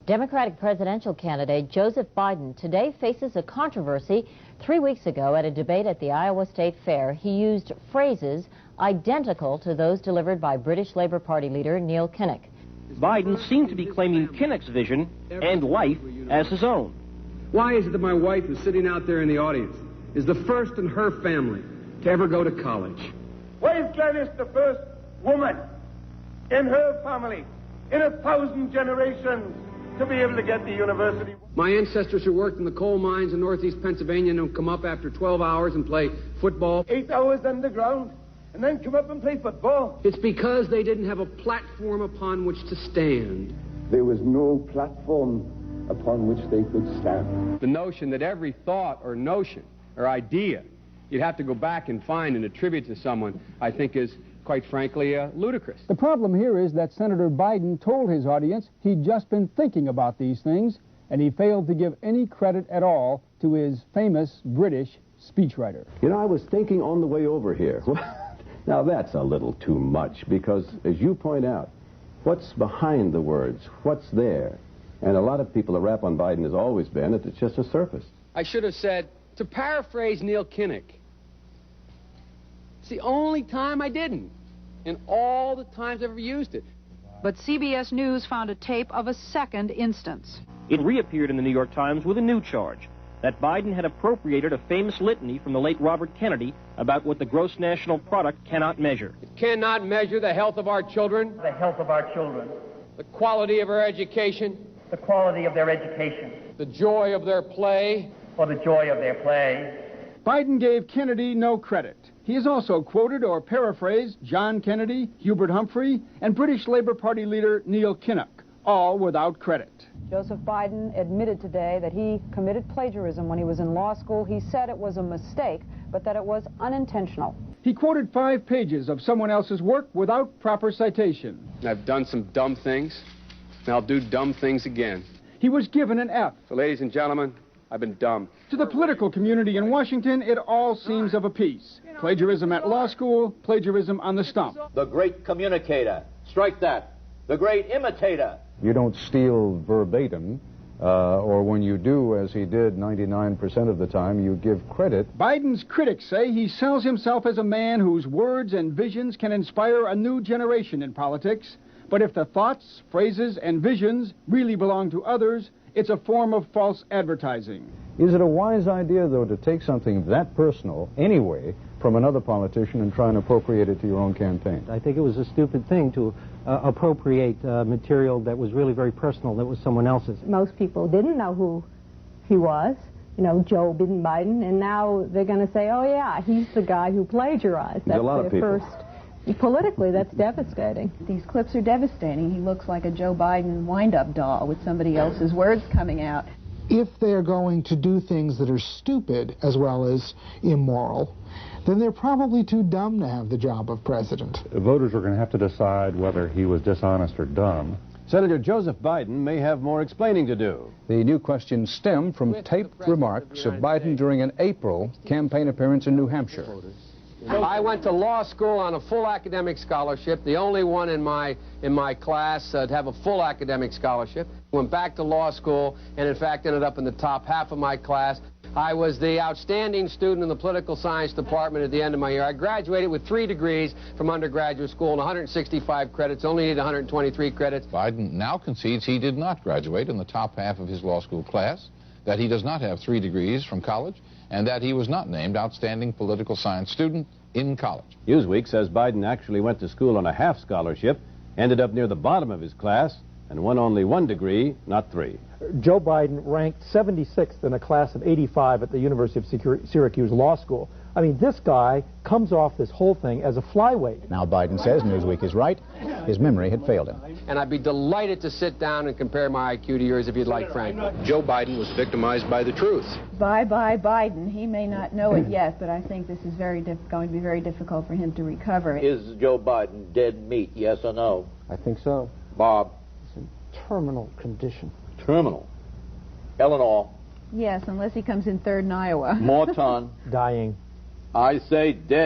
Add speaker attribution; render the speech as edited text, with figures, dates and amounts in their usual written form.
Speaker 1: Democratic presidential candidate Joseph Biden today faces a controversy. 3 weeks ago at a debate at the Iowa State Fair, he used phrases identical to those delivered by British Labour Party leader Neil Kinnock.
Speaker 2: Biden seemed to be claiming Kinnock's vision and life as his own.
Speaker 3: Why is it that my wife, who's sitting out there in the audience, is the first in her family to ever go to college?
Speaker 4: Why is Gladys the first woman in her family in 1,000 generations to be able to get the university?
Speaker 3: My ancestors who worked in the coal mines in northeast Pennsylvania don't come up after 12 hours and play football.
Speaker 4: 8 hours underground and then come up and play football.
Speaker 3: It's because they didn't have a platform upon which to stand.
Speaker 5: There was no platform upon which they could stand.
Speaker 6: The notion that every thought or notion or idea you'd have to go back and find and attribute to someone, I think is, quite frankly, ludicrous.
Speaker 7: The problem here is that Senator Biden told his audience he'd just been thinking about these things, and he failed to give any credit at all to his famous British speechwriter.
Speaker 8: You know, I was thinking on the way over here. Now, that's a little too much, because, as you point out, what's behind the words? What's there? And a lot of people, the rap on Biden has always been that it's just a surface.
Speaker 6: I should have said, to paraphrase Neil Kinnock, it's the only time I didn't, and all the times I've ever used it.
Speaker 9: But CBS News found a tape of a second instance.
Speaker 2: It reappeared in the New York Times with a new charge, that Biden had appropriated a famous litany from the late Robert Kennedy about what the gross national product cannot measure.
Speaker 6: It cannot measure the health of our children,
Speaker 4: The health of our children,
Speaker 6: the quality of our education,
Speaker 4: the quality of their education,
Speaker 6: the joy of their play,
Speaker 4: or the joy of their play.
Speaker 7: Biden gave Kennedy no credit. He has also quoted or paraphrased John Kennedy, Hubert Humphrey, and British Labour Party leader Neil Kinnock, all without credit.
Speaker 10: Joseph Biden admitted today that he committed plagiarism when he was in law school. He said it was a mistake, but that it was unintentional.
Speaker 7: He quoted 5 pages of someone else's work without proper citation.
Speaker 6: I've done some dumb things, and I'll do dumb things again.
Speaker 7: He was given an F.
Speaker 6: So, ladies and gentlemen, I've been dumb.
Speaker 7: To the political community in Washington, it all seems of a piece. Plagiarism at law school, plagiarism on the stump.
Speaker 11: The great communicator. Strike that. The great imitator.
Speaker 12: You don't steal verbatim, or when you do, as he did 99% of the time, you give credit.
Speaker 7: Biden's critics say he sells himself as a man whose words and visions can inspire a new generation in politics. But if the thoughts, phrases, and visions really belong to others, it's a form of false advertising.
Speaker 12: Is it a wise idea, though, to take something that personal, anyway, from another politician and try and appropriate it to your own campaign?
Speaker 13: I think it was a stupid thing to appropriate material that was really very personal, that was someone else's.
Speaker 14: Most people didn't know who he was, you know, Joe Biden, and now they're going to say, oh, yeah, he's the guy who plagiarized.
Speaker 8: That's a lot of people.
Speaker 14: Politically, that's devastating.
Speaker 15: These clips are devastating. He looks like a Joe Biden wind-up doll with somebody else's words coming out.
Speaker 16: If they're going to do things that are stupid as well as immoral, then they're probably too dumb to have the job of president.
Speaker 12: Voters are going to have to decide whether he was dishonest or dumb.
Speaker 17: Senator Joseph Biden may have more explaining to do.
Speaker 18: The new questions stem from taped remarks of Biden during an April campaign appearance in New Hampshire.
Speaker 6: I went to law school on a full academic scholarship, the only one in my class to have a full academic scholarship. Went back to law school and, in fact, ended up in the top half of my class. I was the outstanding student in the political science department at the end of my year. I graduated with 3 degrees from undergraduate school and 165 credits, only needed 123 credits.
Speaker 19: Biden now concedes he did not graduate in the top half of his law school class, that he does not have 3 degrees from college, and that he was not named outstanding political science student in college.
Speaker 17: Newsweek says Biden actually went to school on a half scholarship, ended up near the bottom of his class, and won only 1 degree, not 3.
Speaker 13: Joe Biden ranked 76th in a class of 85 at the University of Syracuse Law School. I mean, this guy comes off this whole thing as a flyweight.
Speaker 18: Now Biden says Newsweek is right. His memory had failed him.
Speaker 6: And I'd be delighted to sit down and compare my IQ to yours if you'd like, Frank.
Speaker 19: Joe Biden was victimized by the truth.
Speaker 15: Bye-bye Biden. He may not know it yet, but I think this is going to be very difficult for him to recover.
Speaker 11: Is Joe Biden dead meat, yes or no?
Speaker 13: I think so.
Speaker 11: Bob?
Speaker 13: It's in terminal condition.
Speaker 11: Terminal. Eleanor?
Speaker 15: Yes, unless he comes in third in Iowa.
Speaker 11: Morton?
Speaker 13: Dying.
Speaker 11: I say dead.